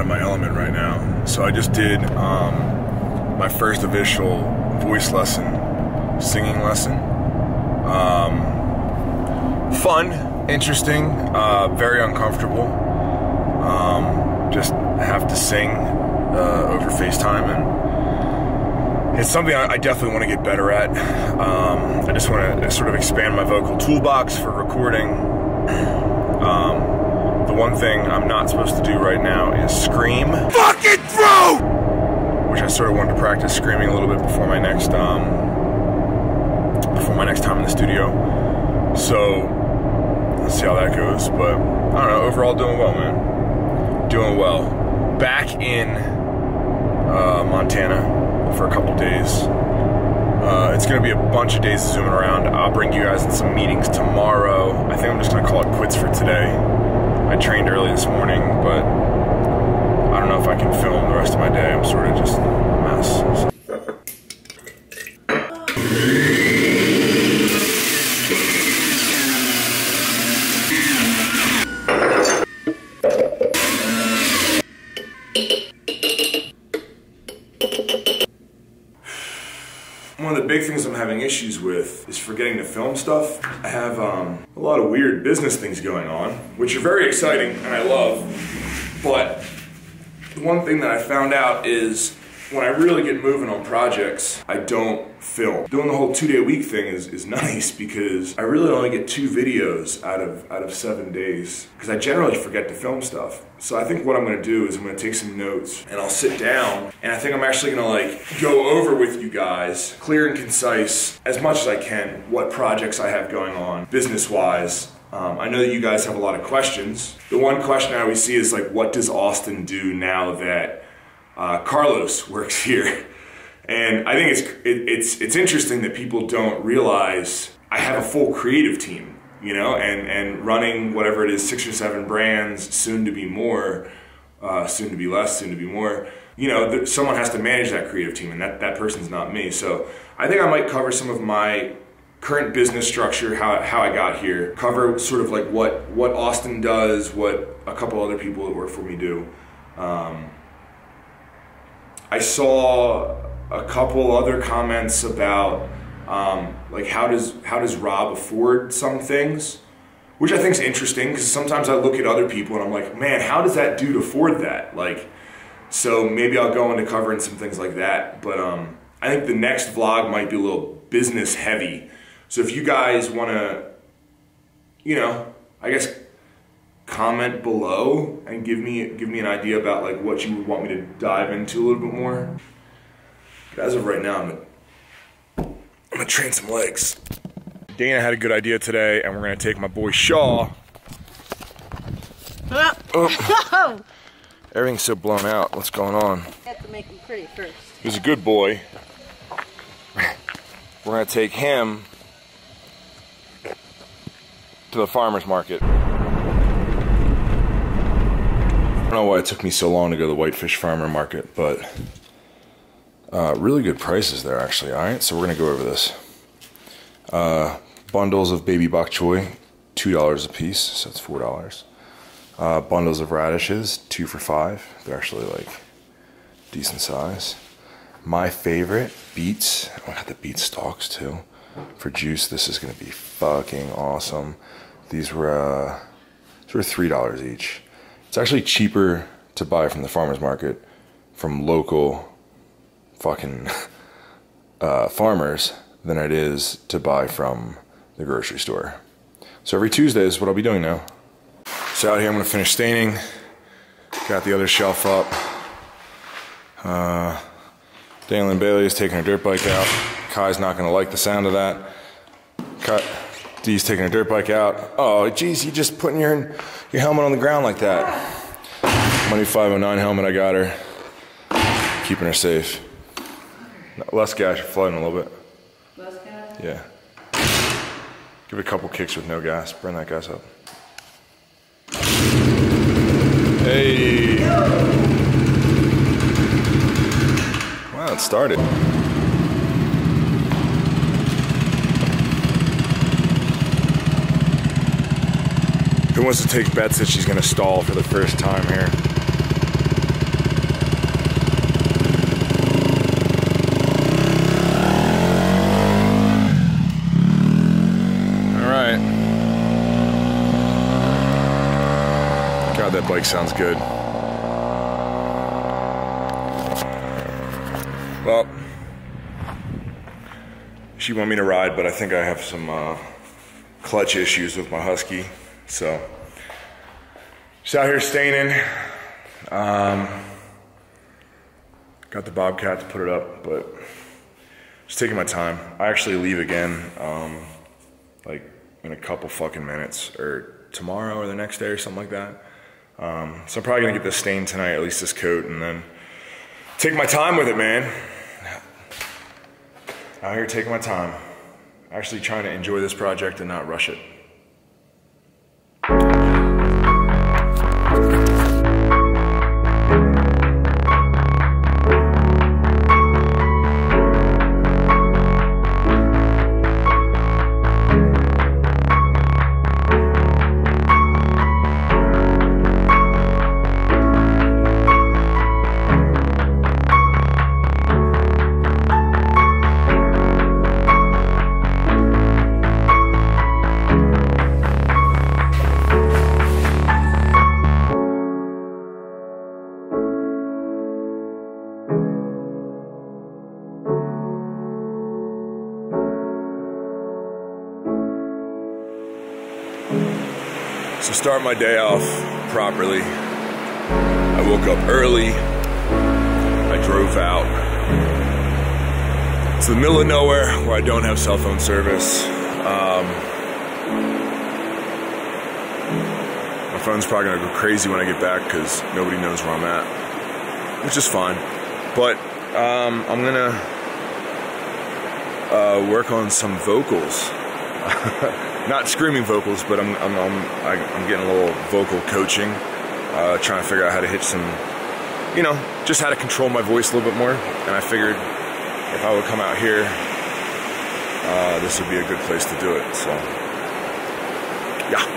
out of my element right now. So I just did my first official voice lesson, singing lesson. Fun, interesting, very uncomfortable. Just have to sing over FaceTime, and it's something I definitely want to get better at. I just want to sort of expand my vocal toolbox for recording. The one thing I'm not supposed to do right now is scream. Fucking throat! Which I sort of wanted to practice screaming a little bit before my next time in the studio. So let's see how that goes. But I don't know. Overall, doing well, man. Doing well. Back in Montana for a couple days. It's gonna be a bunch of days of zooming around. I'll bring you guys in some meetings tomorrow. I think I'm just gonna call it quits for today. I trained early this morning, but I don't know if I can film the rest of my day. I'm sort of just a mess. One of the big things I'm having issues with is forgetting to film stuff. I have a lot of weird business things going on, which are very exciting and I love, but the one thing that I found out is when I really get moving on projects, I don't film. Doing the whole 2-day week thing is nice because I really only get 2 videos out of 7 days because I generally forget to film stuff. So I think what I'm gonna do is I'm gonna take some notes and I'll sit down and I think I'm actually gonna like go over with you guys, clear and concise, as much as I can, what projects I have going on business-wise. I know that you guys have a lot of questions. The one question I always see is like, what does Austin do now that Carlos works here? And I think it's interesting that people don't realize I have a full creative team, you know, and running whatever it is, 6 or 7 brands, soon to be more, soon to be less, soon to be more. You know, someone has to manage that creative team, and that person's not me. So I think I might cover some of my current business structure, how I got here, cover sort of like what Austin does, what a couple other people that work for me do. I saw a couple other comments about like how does Rob afford some things, which I think is interesting because sometimes I look at other people and I'm like, man, how does that dude afford that? Like, so maybe I'll go into covering some things like that. But I think the next vlog might be a little business heavy. So if you guys want to, you know, I guess comment below and give me an idea about like what you would want me to dive into a little bit more. But as of right now, I'm gonna train some legs. Dana had a good idea today, and we're gonna take my boy Shaw. Oh. Everything's so blown out. What's going on? I have to make him pretty first. He's a good boy. We're gonna take him to the farmer's market. I don't know why it took me so long to go to the Whitefish Farmer Market, but really good prices there actually. Alright, so we're gonna go over this. Bundles of baby bok choy, $2 a piece, so that's $4. Bundles of radishes, 2 for $5. They're actually like decent size. My favorite, beets. I got the beet stalks too. For juice, this is gonna be fucking awesome. These were $3 each. It's actually cheaper to buy from the farmer's market from local fucking farmers than it is to buy from the grocery store. So every Tuesday is what I'll be doing now. So out here I'm gonna finish staining. Got the other shelf up. Daniel and Bailey is taking her dirt bike out. Kai's not gonna like the sound of that. Dee's taking her dirt bike out. Oh geez, you just putting your helmet on the ground like that. Money 509 helmet, I got her. Keeping her safe. Less gas, you're flooding a little bit. Less gas? Yeah. Give it a couple kicks with no gas. Burn that gas up. Hey! Wow, it started. Who wants to take bets that she's gonna stall for the first time here? God, that bike sounds good. Well, she wanted me to ride, but I think I have some clutch issues with my Husky, so just out here staining. Got the Bobcat to put it up, but just taking my time. I actually leave again, like in a couple fucking minutes, or tomorrow or the next day or something like that. So I'm probably gonna get this stained tonight, at least this coat, and then take my time with it, man. Out here taking my time. Actually trying to enjoy this project and not rush it. So start my day off properly. I woke up early. I drove out to the middle of nowhere where I don't have cell phone service. My phone's probably gonna go crazy when I get back because nobody knows where I'm at, which is fine. But I'm gonna work on some vocals. Not screaming vocals, but I'm getting a little vocal coaching, trying to figure out how to hit some, you know, just how to control my voice a little bit more. And I figured if I would come out here, this would be a good place to do it. So, yeah.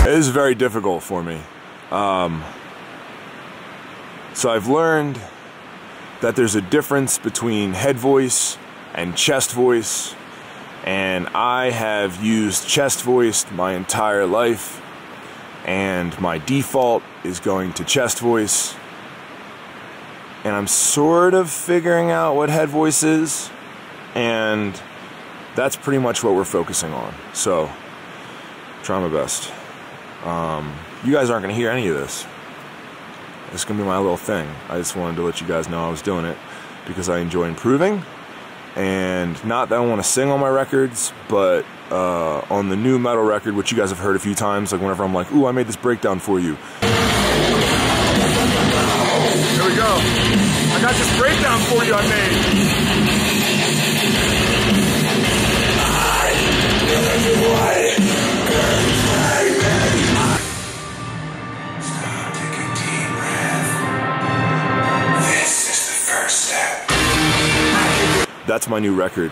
It is very difficult for me. So I've learned that there's a difference between head voice and chest voice, and I have used chest voice my entire life, and my default is going to chest voice, and I'm sort of figuring out what head voice is, and that's pretty much what we're focusing on. So, try my best. You guys aren't going to hear any of this. It's going to be my little thing. I just wanted to let you guys know I was doing it because I enjoy improving. And not that I want to sing on my records, but on the new metal record, which you guys have heard a few times, like whenever I'm like, ooh, I made this breakdown for you. Here we go. I got this breakdown for you I made. That's my new record.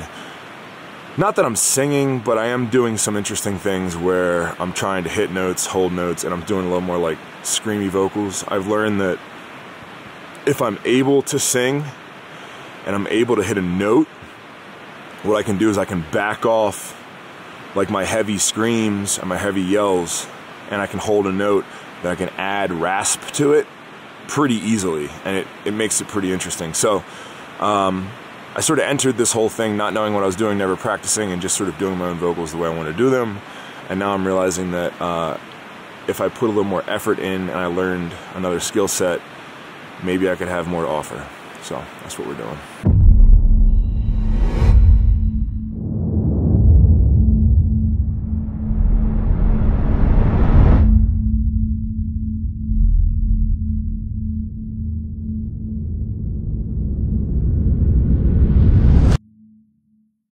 Not that I'm singing, but I am doing some interesting things where I'm trying to hit notes, hold notes, and I'm doing a little more like screamy vocals. I've learned that if I'm able to sing and I'm able to hit a note, what I can do is I can back off like my heavy screams and my heavy yells, and I can hold a note that I can add rasp to it pretty easily, and it makes it pretty interesting. So I sort of entered this whole thing not knowing what I was doing, never practicing, and just sort of doing my own vocals the way I want to do them. And now I'm realizing that if I put a little more effort in and I learned another skill set, maybe I could have more to offer. So that's what we're doing.